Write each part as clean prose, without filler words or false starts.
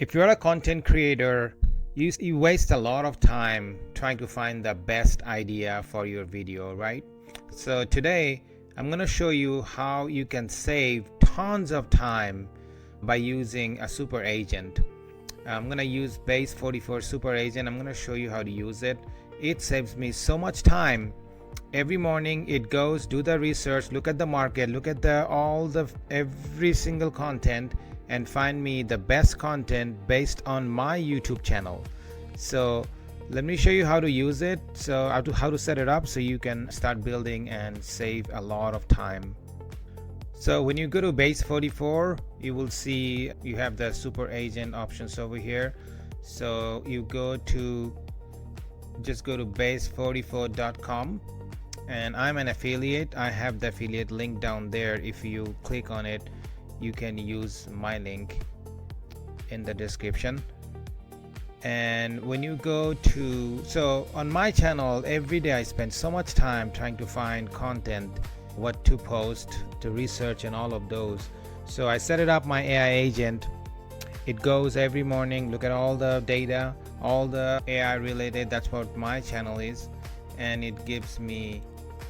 If you're a content creator, you waste a lot of time trying to find the best idea for your video, right? So today I'm going to show you how you can save tons of time by using a super agent. I'm going to use Base44 Superagent. I'm going to show you how to use it. It saves me so much time. Every morning it goes, do the research, look at the market, look at every single content, and find me the best content based on my YouTube channel. So let me show you how to use it, so how to set it up so you can start building and save a lot of time. So when you go to Base44, you will see you have the super agent options over here. So you just go to base44.com, and I'm an affiliate. I have the affiliate link down there. If you click on it, you can use my link in the description. And when you go to, so on my channel, every day I spend so much time trying to find content, what to post, to research, and all of those. So I set it up, my AI agent. It goes every morning, look at all the data, all the AI related, that's what my channel is, and it gives me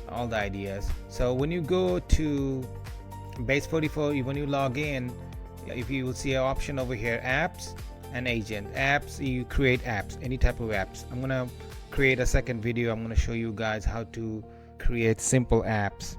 all the ideas. So when you go to Base44, when you log in, if you will see an option over here, apps and agent. Apps, you create apps, any type of apps. I'm gonna create a second video. I'm gonna show you guys how to create simple apps.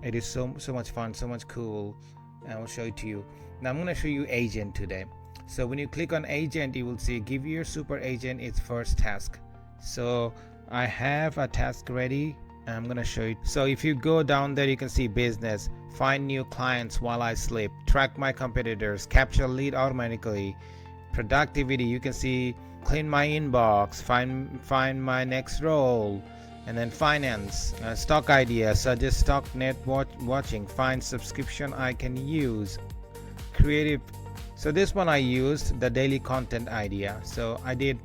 It is so much fun, so much cool, and I'll show it to you. Now I'm gonna show you agent today. So when you click on agent, you will see give your super agent its first task. So I have a task ready. I'm gonna show you. So if you go down there, you can see business, find new clients while I sleep, track my competitors, capture lead automatically, productivity, you can see clean my inbox, find my next role, and then finance, stock idea, suggest stock net watching, find subscription I can use, creative. So this one I used the daily content idea. So I did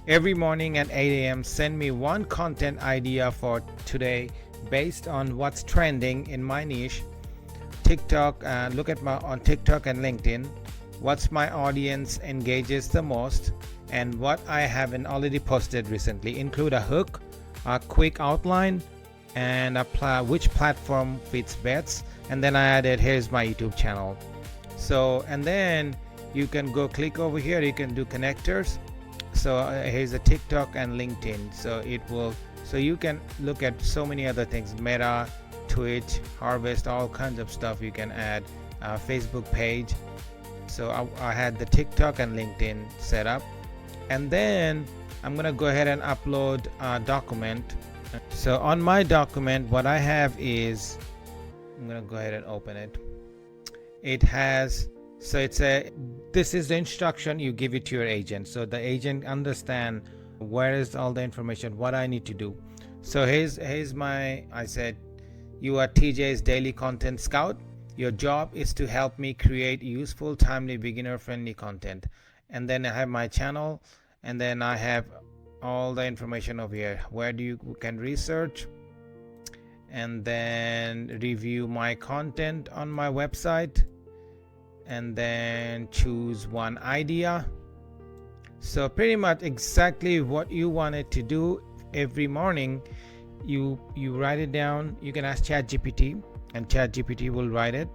every morning at 8 a.m. send me one content idea for today based on what's trending in my niche. TikTok, look at on TikTok and LinkedIn, what's my audience engages the most, and what I haven't already posted recently. Include a hook, a quick outline, and which platform fits best. And then I added, here's my YouTube channel. So, and then you can go click over here, you can do connectors. So here's a TikTok and LinkedIn. So you can look at so many other things, Meta, Twitch, Harvest, all kinds of stuff you can add, Facebook page. So I had the TikTok and LinkedIn set up, and then I'm gonna go ahead and upload a document. So on my document, what I have is, I'm gonna go ahead and open it. It has, so this is the instruction you give it to your agent, so the agent understand where is all the information, what I need to do. So here's I said, you are TJ's daily content scout. Your job is to help me create useful, timely, beginner-friendly content. And then I have my channel, and then I have all the information over here. Where you can research, and then review my content on my website, and then choose one idea. So pretty much exactly what you wanted to do every morning. You write it down. You can ask ChatGPT, and ChatGPT will write it,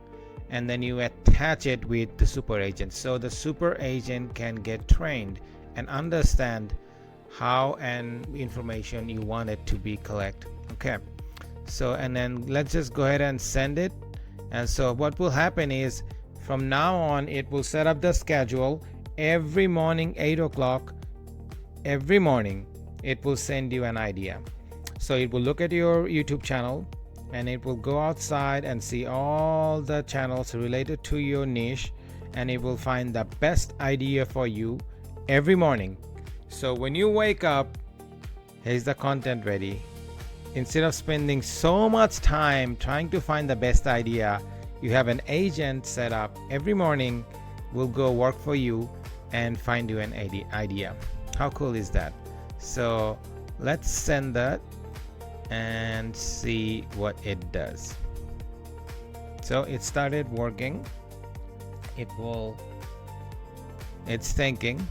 and then you attach it with the super agent. So the super agent can get trained and understand how and information you want it to be collect. Okay, so and then let's just go ahead and send it. And so what will happen is from now on it will set up the schedule. Every morning 8 o'clock, every morning it will send you an idea. So it will look at your YouTube channel, and it will go outside and see all the channels related to your niche, and it will find the best idea for you every morning. So when you wake up, here's the content ready. Instead of spending so much time trying to find the best idea, you have an agent set up. Every morning will go work for you and find you an idea. How cool is that? So let's send that and see what it does. So it started working. It will It's thinking.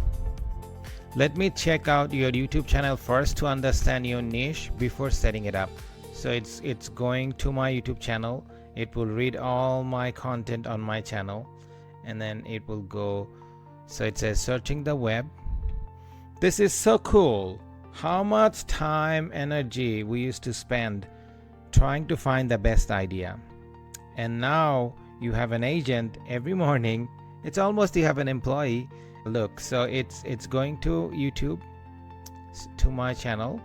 Let me check out your YouTube channel first to understand your niche before setting it up. So it's going to my YouTube channel. It will read all my content on my channel, and then it will go. So it says searching the web. This is so cool. How much time, energy we used to spend trying to find the best idea. And now you have an agent every morning. It's almost you have an employee. Look, so it's going to YouTube, to my channel,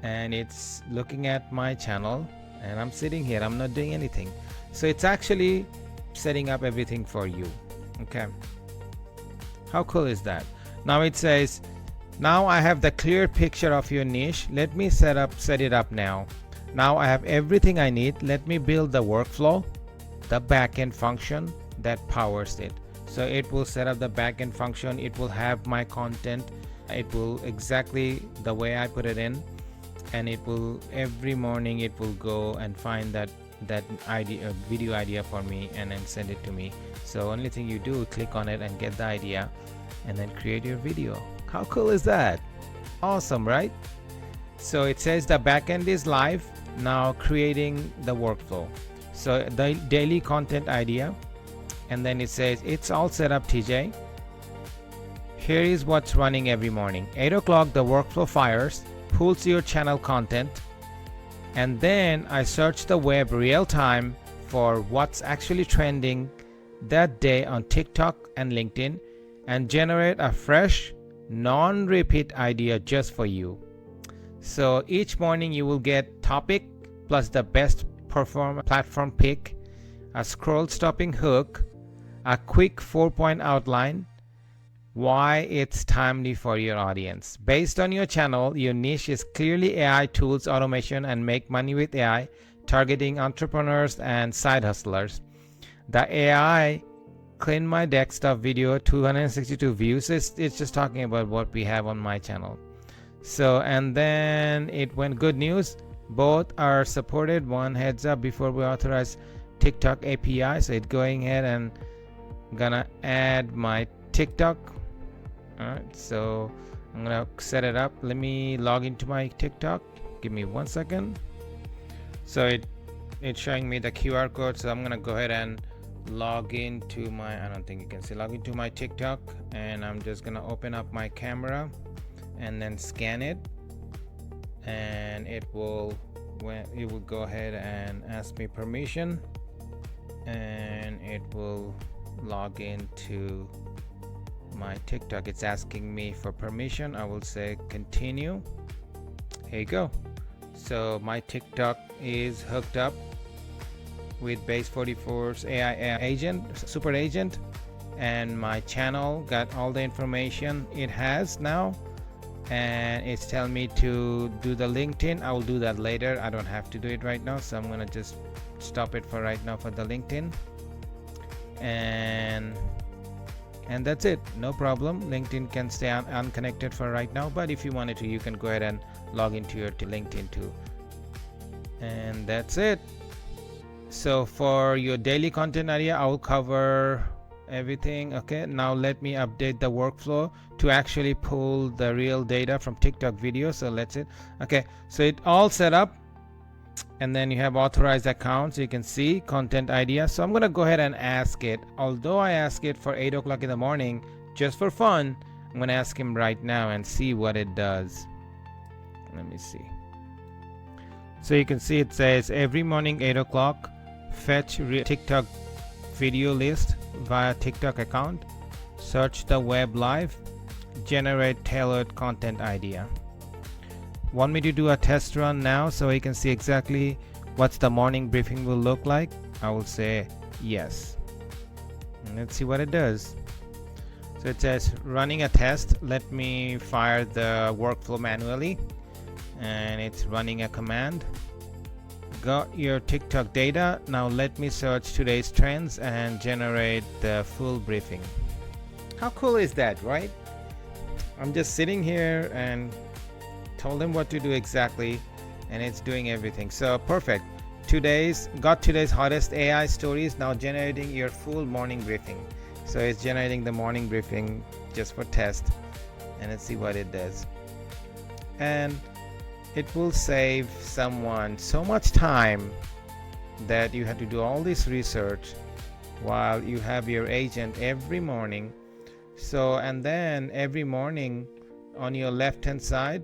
and it's looking at my channel, and I'm sitting here, I'm not doing anything. So it's actually setting up everything for you. Okay, how cool is that? Now it says, now I have the clear picture of your niche. Let me set it up now. Now I have everything I need. Let me build the workflow, the backend function that powers it. So it will set up the backend function. It will have my content. It will exactly the way I put it in, and it will every morning it will go and find that idea, video idea for me, and then send it to me. So only thing you do, click on it and get the idea, and then create your video. How cool is that? Awesome, right? So it says the backend is live. Now creating the workflow. So the daily content idea, and then it says it's all set up, TJ. Here is what's running every morning. 8 o'clock the workflow fires, pulls your channel content, and then I search the web real time for what's actually trending that day on TikTok and LinkedIn, and generate a fresh non-repeat idea just for you. So each morning you will get topic plus the best perform platform pick, a scroll stopping hook, a quick 4-point outline, why it's timely for your audience. Based on your channel, your niche is clearly AI tools, automation, and make money with AI, targeting entrepreneurs and side hustlers. The AI clean my desktop video, 262 views. It's just talking about what we have on my channel. So, and then it went good news. Both are supported. One heads up before we authorize TikTok API. So it's going ahead and gonna add my TikTok. Alright, so I'm gonna set it up. Let me log into my TikTok. Give me 1 second. So it's showing me the QR code. So I'm gonna go ahead and log into my, I don't think you can see, log into my TikTok, and I'm just gonna open up my camera and then scan it, and it will go ahead and ask me permission, and it will log into my TikTok. It's asking me for permission. I will say continue. Here you go. So my TikTok is hooked up with Base44's AI agent, Superagent, and my channel got all the information it has now, and it's telling me to do the LinkedIn. I will do that later. I don't have to do it right now, so I'm gonna just stop it for right now for the LinkedIn, and that's it. No problem. LinkedIn can stay unconnected for right now, but if you wanted to, you can go ahead and log into your LinkedIn too, and that's it. So for your daily content area, I will cover everything. Okay, now let me update the workflow to actually pull the real data from TikTok video. So let's it. Okay, so it all set up, and then you have authorized accounts. You can see content idea. So I'm gonna go ahead and ask it. Although I ask it for 8 o'clock in the morning just for fun, I'm gonna ask him right now and see what it does. Let me see. So you can see it says every morning 8 o'clock fetch TikTok video list via TikTok account, search the web live, generate tailored content idea. Want me to do a test run now so you can see exactly what's the morning briefing will look like? I will say yes. And let's see what it does. So it says running a test. Let me fire the workflow manually, and it's running a command. Got your TikTok data. Now let me search today's trends and generate the full briefing. How cool is that, right? I'm just sitting here and told him what to do exactly, and it's doing everything. So perfect. Today's hottest AI stories, now generating your full morning briefing. So it's generating the morning briefing just for test, and let's see what it does. And it will save someone so much time that you have to do all this research while you have your agent every morning. So, and then every morning on your left hand side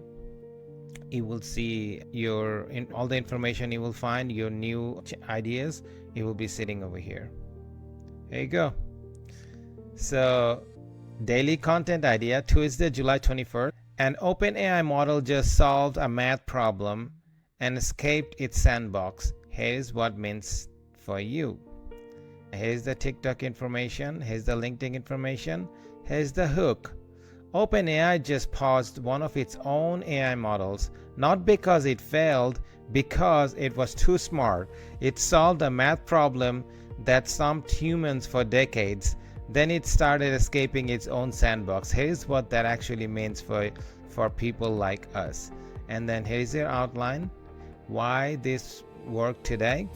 you will see your all the information you will find, your new ideas, it will be sitting over here. There you go. So daily content idea, Tuesday, July 21st. An OpenAI model just solved a math problem and escaped its sandbox. Here's what means for you. Here's the TikTok information. Here's the LinkedIn information. Here's the hook. OpenAI just paused one of its own AI models, not because it failed, because it was too smart. It solved a math problem that stumped humans for decades. Then it started escaping its own sandbox. Here's what that actually means for people like us. And then here's your outline, why this worked today,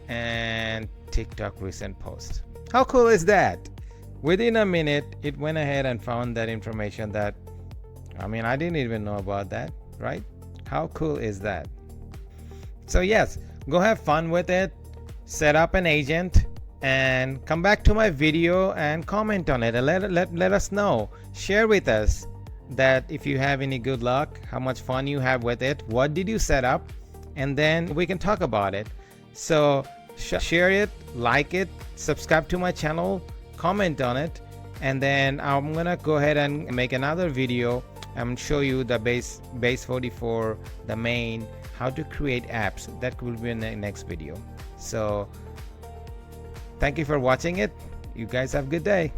and TikTok recent post. How cool is that? Within a minute, it went ahead and found that information that, I mean, I didn't even know about that, right? How cool is that? So yes, go have fun with it, set up an agent, and come back to my video and comment on it, and let us know. Share with us that if you have any good luck, how much fun you have with it, what did you set up, and then we can talk about it. So share it, like it, subscribe to my channel, comment on it, and then I'm gonna go ahead and make another video and show you the Base44, the main, how to create apps. That will be in the next video. So thank you for watching it. You guys have a good day.